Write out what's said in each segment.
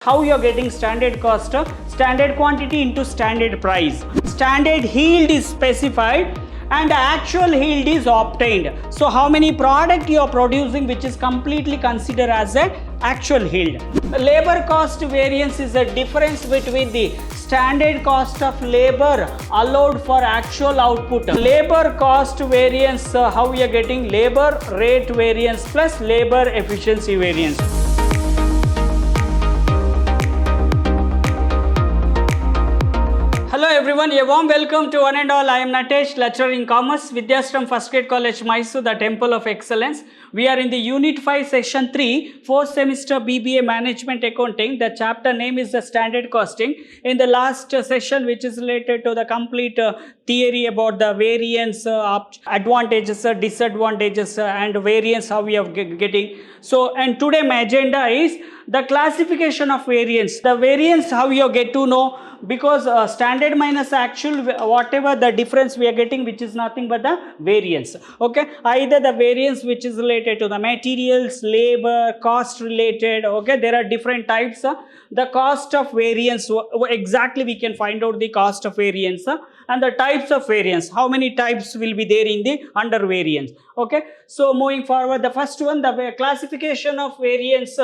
How you are getting standard cost? Standard quantity into standard price. Standard yield is specified and actual yield is obtained. So how many product you are producing which is completely considered as a actual yield. Labor cost variance is a difference between the standard cost of labor allowed for actual output. Labor cost variance, how we are getting labor rate variance plus labor efficiency variance. Hello everyone, a warm welcome to one and all. I am Natesh, lecturer in commerce, Vidhyaashram First Grade College, MYSURU, the Temple of Excellence. We are in the Unit 5, Section 3, 4th semester B.Ba Management Accounting. The chapter name is the Standard Costing. In the last session, which is related to the complete theory about the variance, advantages, disadvantages, and variance, how we are getting. So, and today my agenda is the classification of variance. The variance, how you get to know, because standard minus actual, whatever the difference we are getting, which is nothing but the variance. Okay, either the variance which is related to the materials, labor, cost related. Okay, there are different types. The cost of variance, exactly we can find out the cost of variance, and the types of variance, how many types will be there in the under variance. Okay, so moving forward, the first one, the classification of variance.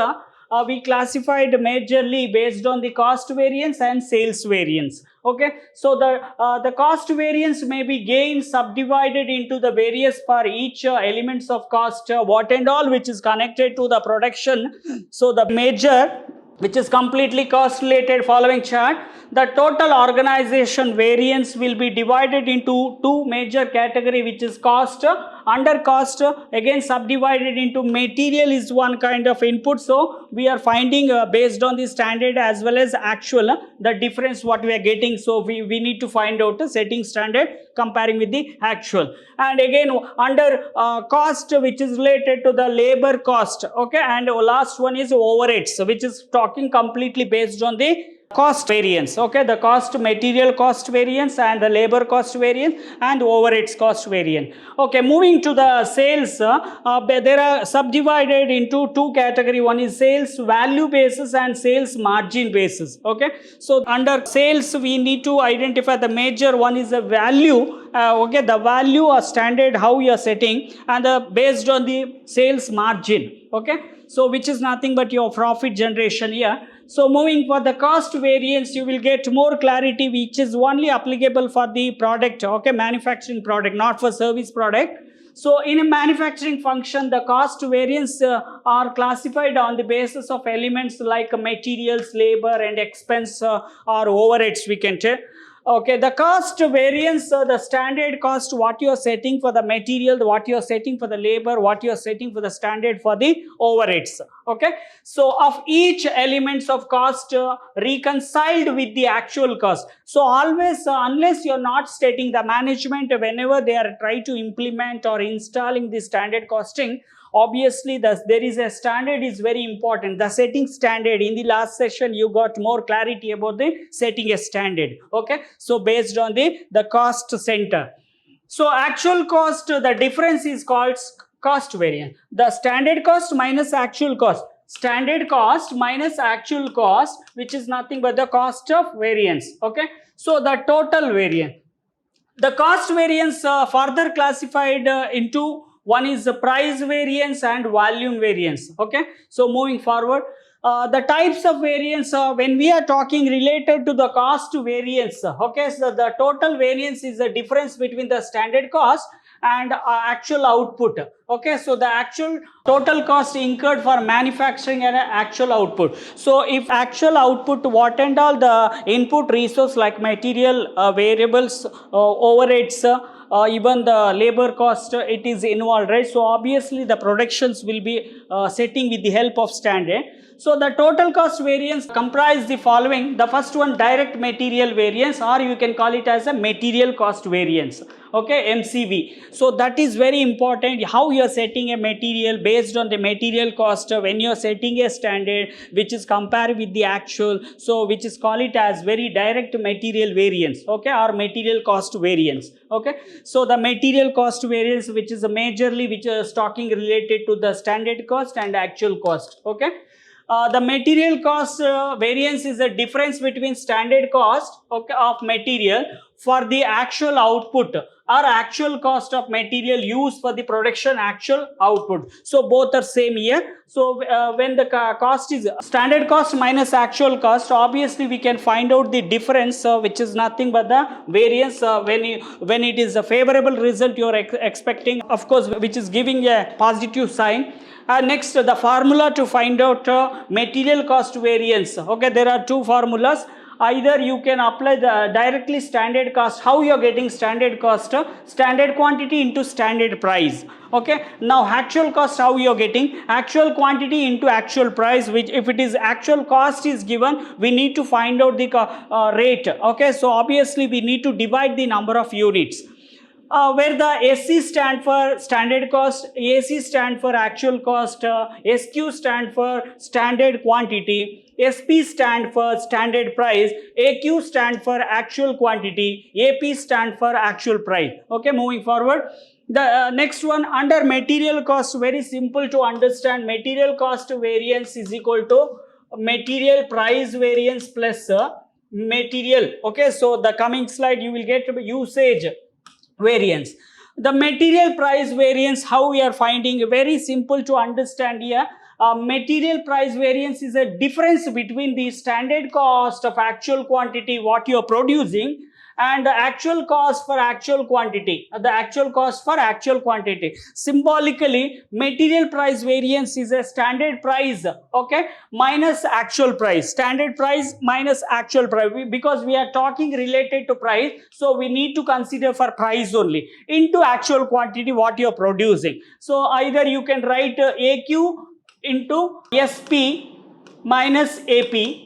We classified majorly based on the cost variance and sales variance. Okay, so the cost variance may be gain subdivided into the various for each elements of cost, what and all which is connected to the production. So the major, which is completely cost related, following chart, the total organization variance will be divided into two major category, which is cost, under cost, again subdivided into material is one kind of input. So we are finding based on the standard as well as actual, the difference what we are getting. So we need to find out the setting standard comparing with the actual. And again under cost, which is related to the labor cost. Okay, and last one is overheads, which is talking completely based on the cost variance. Okay, the cost, material cost variance and the labor cost variance and overheads cost variance. Okay, moving to the sales, there are subdivided into two category. One is sales value basis and sales margin basis. Okay, so under sales we need to identify the major one is the value. Okay, the value or standard how you are setting, and based on the sales margin. Okay, so which is nothing but your profit generation here. So moving for the cost variance, you will get more clarity, which is only applicable for the product, okay, manufacturing product, not for service product. So in a manufacturing function, the cost variance are classified on the basis of elements like materials, labor and expense or overheads we can take. Okay, the cost variance, the standard cost, what you are setting for the material, what you are setting for the labor, what you are setting for the standard for the overheads. Okay, so of each elements of cost reconciled with the actual cost. So always, unless you are not stating the management, whenever they are trying to implement or installing the standard costing, obviously there is a standard is very important. The setting standard, in the last session you got more clarity about the setting a standard. Okay, so based on the cost center. So actual cost, the difference is called cost variance. The standard cost minus actual cost. Standard cost minus actual cost, which is nothing but the cost of variance. Okay, so the total variance. The cost variance further classified into one is the price variance and volume variance. Okay, so moving forward, the types of variance, when we are talking related to the cost variance, okay, so the total variance is the difference between the standard cost and actual output. Okay, so the actual total cost incurred for manufacturing and actual output. So if actual output, what and all the input resource like material, variables, overheads, even the labor cost, it is involved, right? So obviously the productions will be setting with the help of standard. So the total cost variance comprise the following. The first one, direct material variance, or you can call it as a material cost variance. Okay, MCV. So that is very important, how you are setting a material based on the material cost when you are setting a standard which is compared with the actual. So which is call it as very direct material variance. Okay, or material cost variance. Okay, so the material cost variance, which is majorly which is talking related to the standard cost and actual cost. Okay. the material cost variance is the difference between standard cost, okay, of material for the actual output or actual cost of material used for the production actual output. So both are same here. So when the cost is standard cost minus actual cost, obviously we can find out the difference, which is nothing but the variance. When it is a favorable result you are expecting, of course, which is giving a positive sign. Next, the formula to find out material cost variance. Okay, there are two formulas. Either you can apply the directly standard cost. How you are getting standard cost? Standard quantity into standard price. Okay, now actual cost, how you are getting? Actual quantity into actual price, which if it is actual cost is given, we need to find out the rate. Okay, so obviously we need to divide the number of units. Where the SC stand for standard cost, AC stand for actual cost, SQ stand for standard quantity, SP stand for standard price, AQ stand for actual quantity, AP stand for actual price. Okay, moving forward. The next one, under material cost, very simple to understand. Material cost variance is equal to material price variance plus material. Okay, so the coming slide you will get usage variance. The material price variance, how we are finding, very simple to understand here. Material price variance is a difference between the standard cost of actual quantity what you are producing and the actual cost for actual quantity, Symbolically, material price variance is a standard price, okay, minus actual price. Standard price minus actual price, because we are talking related to price, so we need to consider for price only into actual quantity what you are producing. So either you can write AQ into SP minus AP.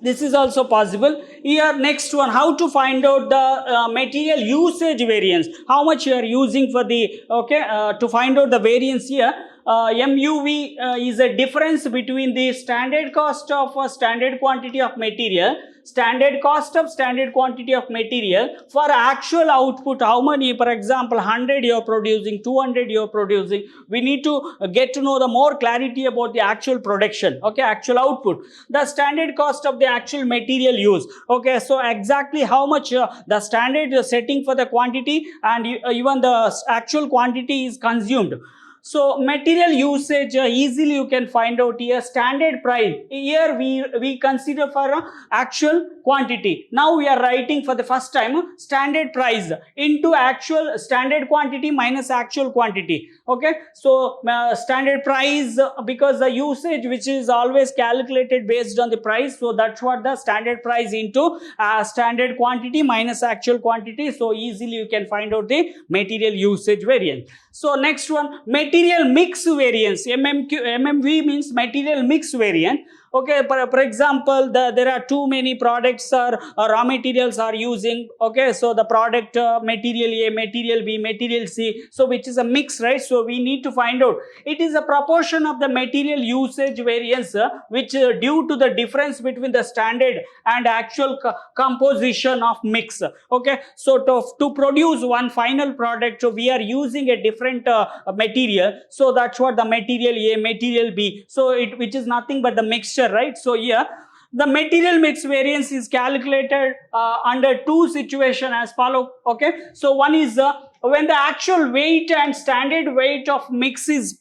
This is also possible. Here, next one, how to find out the material usage variance, how much you are using for the, okay, to find out the variance here. MUV is a difference between the standard cost of a standard quantity of material, standard cost of standard quantity of material for actual output. How many, for example, 100 you are producing, 200 you are producing. We need to get to know the more clarity about the actual production, okay, actual output. The standard cost of the actual material use. Okay, so exactly how much the standard setting for the quantity and even the actual quantity is consumed. So material usage, easily you can find out here. Standard price, here we consider for actual quantity. Now we are writing for the first time standard price into actual standard quantity minus actual quantity. Okay, so standard price, because the usage which is always calculated based on the price, so that's what the standard price into standard quantity minus actual quantity. So easily you can find out the material usage variance. So next one, material mix variance. MMV means material mix variance. Okay, for example, there are too many products or raw materials are using. Okay, so the product material A, material B, material C, so which is a mix, right? So we need to find out. It is a proportion of the material usage variance which due to the difference between the standard and actual composition of mix. Okay, so to produce one final product, we are using a different material. So that's what the material A, material B. So which is nothing but the mixture, right? So here the material mix variance is calculated under two situations as follow. Okay, so one is when the actual weight and standard weight of mix is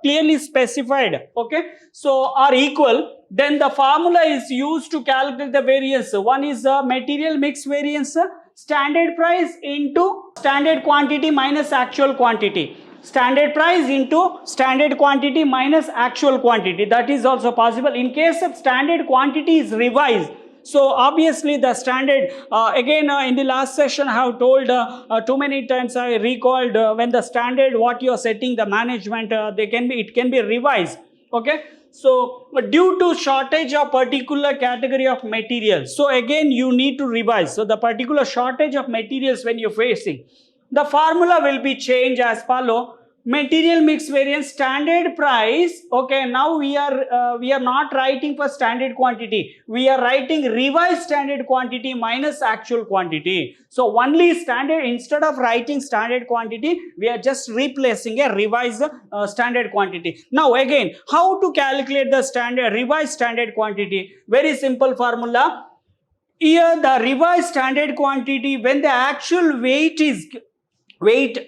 clearly specified, okay, so are equal, then the formula is used to calculate the variance. One is material mix variance, standard price into standard quantity minus actual quantity. Standard price into standard quantity minus actual quantity. That is also possible. In case of standard quantity is revised, so obviously the standard, again in the last session I have told too many times, I recalled when the standard what you are setting the management, it can be revised. Okay, so due to shortage of particular category of materials, so again you need to revise. So the particular shortage of materials when you're facing, the formula will be changed as follow. material mix variance, standard price. Okay, now we are not writing for standard quantity, we are writing revised standard quantity minus actual quantity. So only standard, instead of writing standard quantity, we are just replacing a revised standard quantity. Now again, how to calculate the standard revised standard quantity? Very simple formula. Here the revised standard quantity, when the actual weight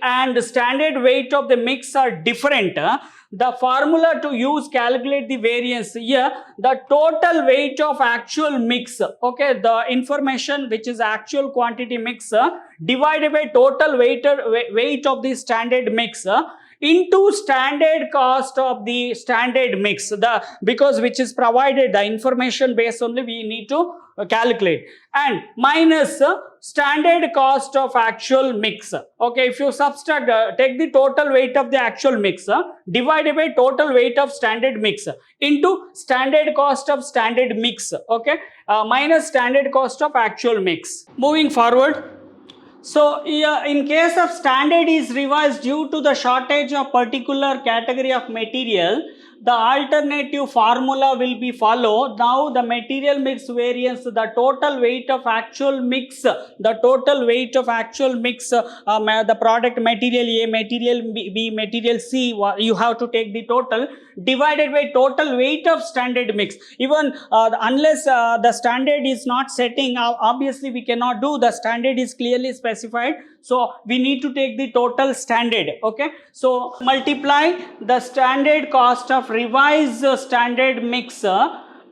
and standard weight of the mix are different, the formula to use calculate the variance here, the total weight of actual mix, okay, the information which is actual quantity mix divided by total weight of the standard mix into standard cost of the standard mix, because which is provided, the information base only we need to calculate, and minus standard cost of actual mix. Okay, if you subtract, take the total weight of the actual mix divided by total weight of standard mix into standard cost of standard mix, okay, minus standard cost of actual mix. Moving forward, so in case of standard is revised due to the shortage of particular category of material, the alternative formula will be followed. Now the material mix variance, the total weight of actual mix, the total weight of actual mix, the product material A, material B, material C, you have to take the total divided by total weight of standard mix. Even unless the standard is not setting, obviously we cannot do, the standard is clearly specified, so we need to take the total standard. Okay, so multiply the standard cost of revised standard mix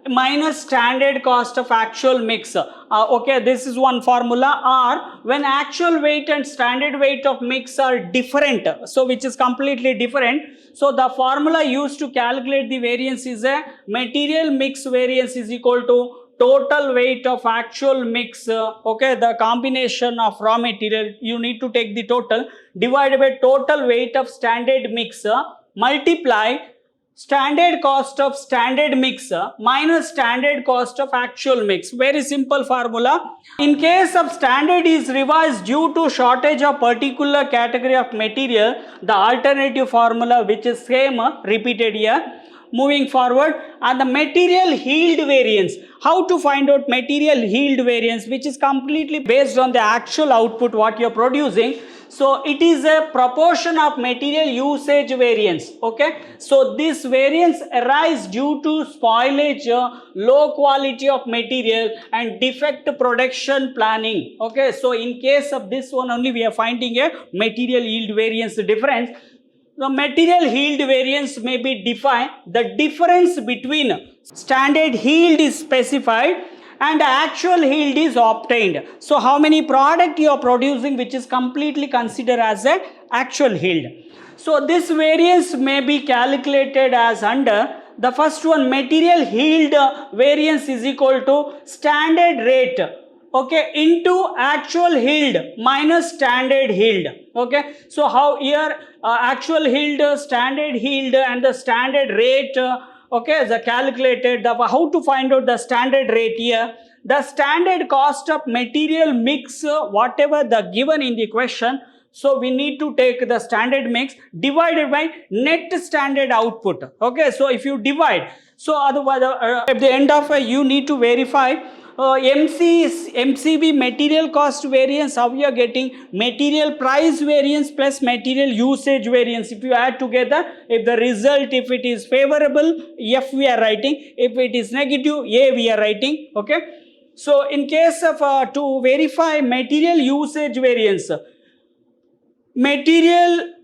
minus standard cost of actual mix. Okay, this is one formula. Or when actual weight and standard weight of mix are different, so which is completely different, so the formula used to calculate the variance is a material mix variance is equal to total weight of actual mix, okay, the combination of raw material, you need to take the total divided by total weight of standard mix, multiply standard cost of standard mix minus standard cost of actual mix. Very simple formula. In case of standard is revised due to shortage of particular category of material, the alternative formula which is same repeated here. Moving forward, and the material yield variance. How to find out material yield variance, which is completely based on the actual output what you are producing. So it is a proportion of material usage variance. Okay, so this variance arises due to spoilage, low quality of material and defect production planning. Okay, so in case of this one only we are finding a material yield variance difference. The material yield variance may be defined, the difference between standard yield is specified and actual yield is obtained. So how many product you are producing which is completely considered as a actual yield. So this variance may be calculated as under the first one, material yield variance is equal to standard rate, okay, into actual yield minus standard yield. Okay, so how here actual yield, standard yield and the standard rate, okay, the calculated, how to find out the standard rate here, the standard cost of material mix, whatever the given in the question, so we need to take the standard mix divided by net standard output. Okay, so if you divide, so otherwise at the end of you need to verify MCB material cost variance, how we are getting material price variance plus material usage variance. If you add together, if the result, if it is favorable, F we are writing, if it is negative, A we are writing. Okay, so in case of to verify material usage variance, material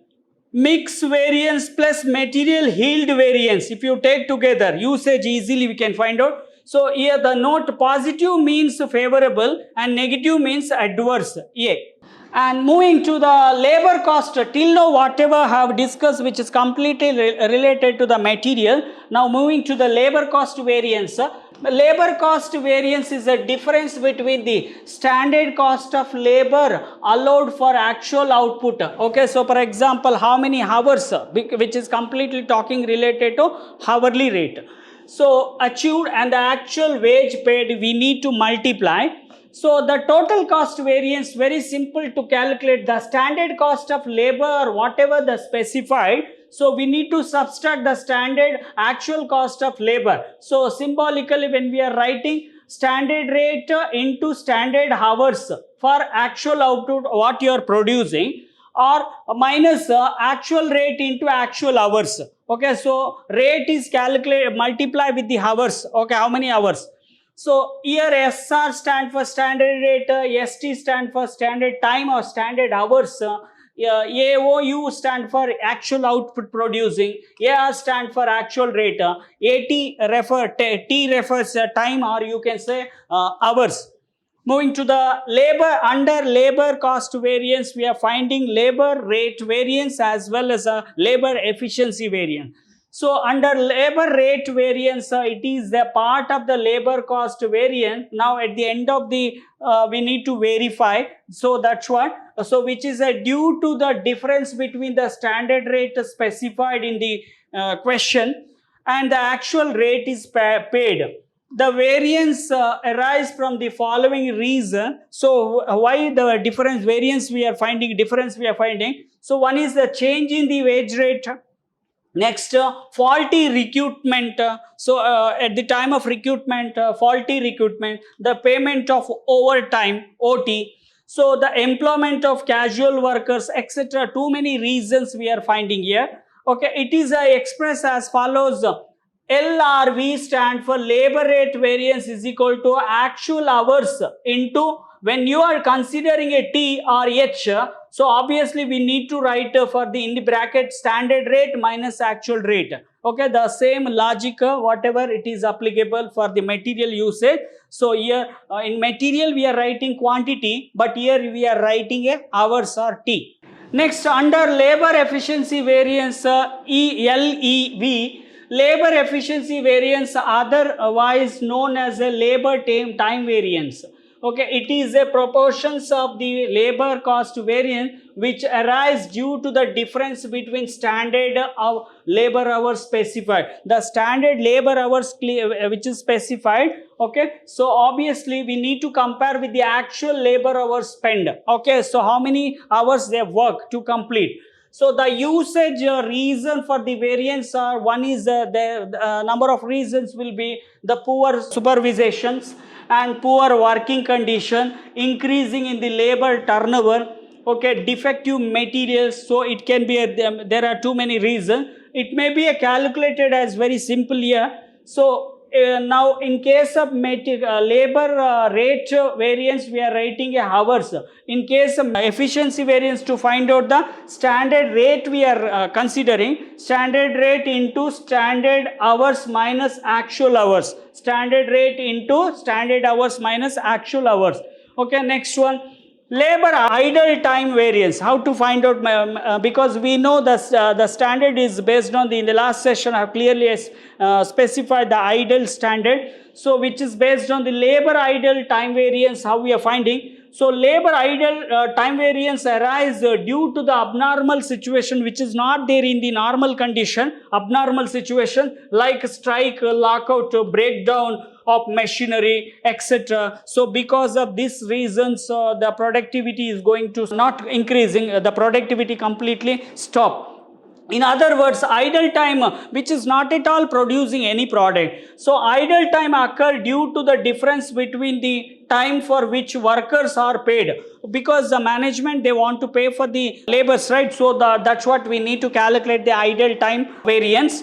mix variance plus material yield variance, if you take together, usage easily we can find out. So here the note positive means favorable and negative means adverse, A. And moving to the labor cost, till now whatever I have discussed which is completely related to the material. Now moving to the labor cost variance. Labor cost variance is a difference between the standard cost of labor allowed for actual output. Okay, so for example, how many hours, which is completely talking related to hourly rate. So achieved and the actual wage paid we need to multiply. So the total cost variance, very simple to calculate. The standard cost of labor or whatever the specified, so we need to subtract the standard actual cost of labor. So symbolically, when we are writing standard rate into standard hours for actual output what you are producing, or minus actual rate into actual hours. Okay, so rate is calculated, multiply with the hours. Okay, how many hours? So here SR stand for standard rate, ST stand for standard time or standard hours, AOU stand for actual output producing, AR stand for actual rate, T refers time, or you can say hours. Moving to the labor, under labor cost variance, we are finding labor rate variance as well as a labor efficiency variance. So under labor rate variance, it is a part of the labor cost variance. Now at the end of the, we need to verify. So that's what. So which is due to the difference between the standard rate specified in the question and the actual rate is paid. The variance arise from the following reason. So why the difference variance we are finding, difference we are finding? So one is the change in the wage rate. Next, faulty recruitment. At the time of recruitment, faulty recruitment, the payment of overtime, OT. So the employment of casual workers, etc. Too many reasons we are finding here. Okay, it is expressed as follows. LRV stand for labor rate variance is equal to actual hours into, when you are considering a T or H, so obviously we need to write for the in the bracket standard rate minus actual rate. Okay, the same logic, whatever it is applicable for the material usage. So here in material we are writing quantity, but here we are writing a hours or T. Next, under labor efficiency variance, LEV, labor efficiency variance, otherwise known as a labor time variance. Okay, it is a proportions of the labor cost variance which arise due to the difference between standard of labor hours specified. The standard labor hours which is specified. Okay, so obviously we need to compare with the actual labor hours spent. Okay, so how many hours they work to complete. So the usage reason for the variance are, one is the number of reasons will be the poor supervisions and poor working condition, increasing in the labor turnover, okay, defective materials. So it can be there are too many reasons. It may be calculated as very simple here. So now in case of labor rate variance, we are writing hours. In case of efficiency variance, to find out the standard rate we are considering, standard rate into standard hours minus actual hours, standard rate into standard hours minus actual hours. Okay, next one, labor idle time variance. How to find out? Because we know the standard is based on the, in the last session I have clearly specified the idle standard. So which is based on the labor idle time variance, how we are finding. So labor idle time variance arise due to the abnormal situation which is not there in the normal condition, abnormal situation like strike, lockout, breakdown of machinery, etc. So because of these reasons, the productivity is going to not increasing, the productivity completely stop. In other words, idle time which is not at all producing any product. So idle time occur due to the difference between the time for which workers are paid, because the management, they want to pay for the labors, right? So that's what we need to calculate, the idle time variance,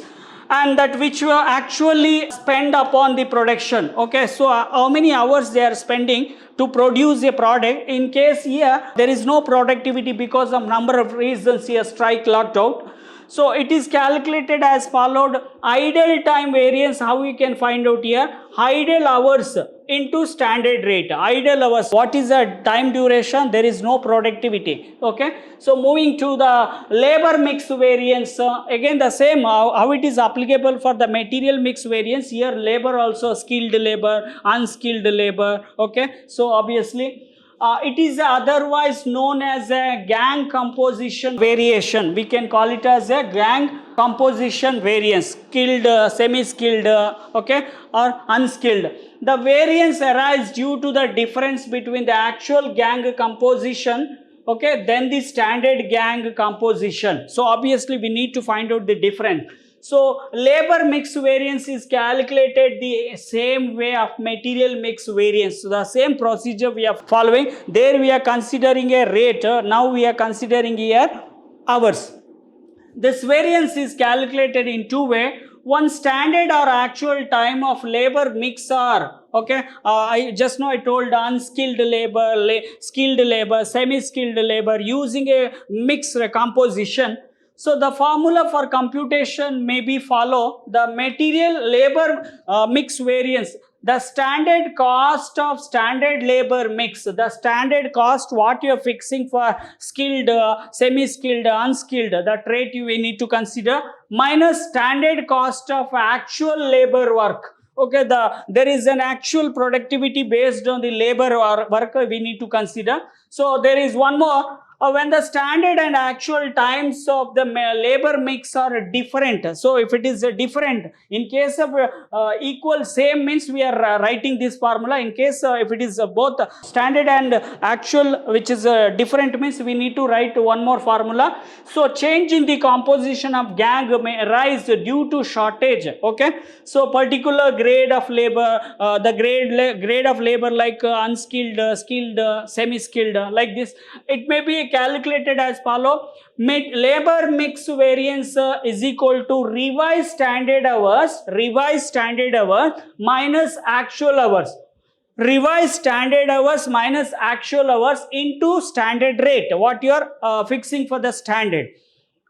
and that which you actually spend upon the production. Okay, so how many hours they are spending to produce a product. In case here there is no productivity because of number of reasons, here strike, locked out. So it is calculated as followed. Idle time variance, how we can find out here? Idle hours into standard rate. Idle hours, what is the time duration? There is no productivity. Okay, so moving to the labor mix variance, again the same, how it is applicable for the material mix variance. Here labor also, skilled labor, unskilled labor. Okay, so obviously it is otherwise known as a gang composition variation. We can call it as a gang composition variance, skilled, semi-skilled, okay, or unskilled. The variance arises due to the difference between the actual gang composition, okay, then the standard gang composition. So obviously we need to find out the difference. So labor mix variance is calculated the same way of material mix variance. So the same procedure we are following. There we are considering a rate. Now we are considering here hours. This variance is calculated in two ways. One, standard or actual time of labor mix are, okay, I just now I told unskilled labor, skilled labor, semi-skilled labor using a mixed composition. So the formula for computation may be follow the material labor mix variance. The standard cost of standard labor mix, the standard cost what you are fixing for skilled, semi-skilled, unskilled, that rate you need to consider, minus standard cost of actual labor work. Okay, there is an actual productivity based on the labor or work we need to consider. So there is one more. When the standard and actual times of the labor mix are different. So if it is different, in case of equal same means we are writing this formula. In case if it is both standard and actual which is different means we need to write one more formula. So change in the composition of gang may arise due to shortage. Okay, so particular grade of labor, the grade of labor like unskilled, skilled, semi-skilled, like this, it may be calculated as follow. Labor mix variance is equal to revised standard hours minus actual hours. Revised standard hours minus actual hours into standard rate, what you are fixing for the standard.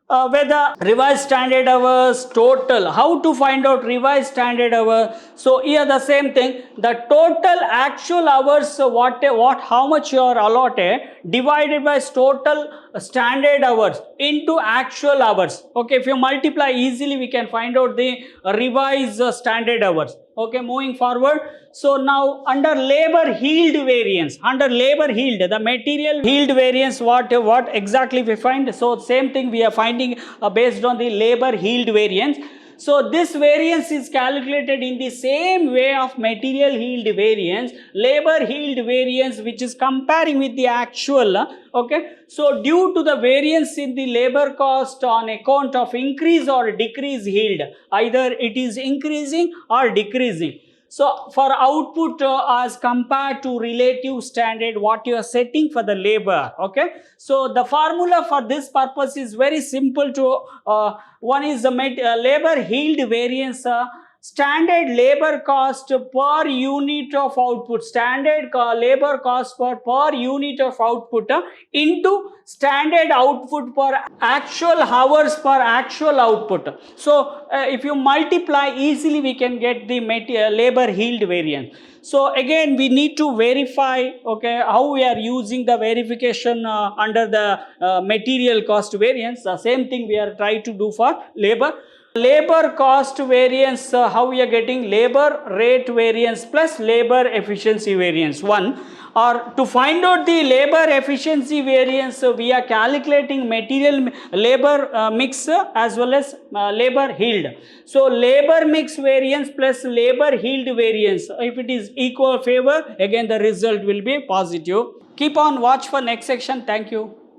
Whether revised standard hours total, how to find out revised standard hour? So here the same thing, the total actual hours, how much you are allotted divided by total standard hours into actual hours. Okay, if you multiply easily we can find out the revised standard hours. Okay, moving forward. So now under labor yield variance, the material yield variance, what exactly we find? So same thing we are finding based on the labor yield variance. So this variance is calculated in the same way of material yield variance, labor yield variance, which is comparing with the actual. Okay, so due to the variance in the labor cost on account of increase or decrease yield, either it is increasing or decreasing. So for output as compared to relative standard, what you are setting for the labor. Okay, so the formula for this purpose is very simple to one is the labor yield variance, standard labor cost per unit of output, standard labor cost per unit of output into standard output per actual hours per actual output. So if you multiply easily we can get the labor yield variance. So again we need to verify, okay, how we are using the verification under the material cost variance. The same thing we are trying to do for labor. Labor cost variance, how we are getting? Labor rate variance plus labor efficiency variance. One, or to find out the labor efficiency variance, we are calculating material labor mix as well as labor yield. So labor mix variance plus labor yield variance, if it is equal favor, again the result will be positive. Keep on watch for next section. Thank you.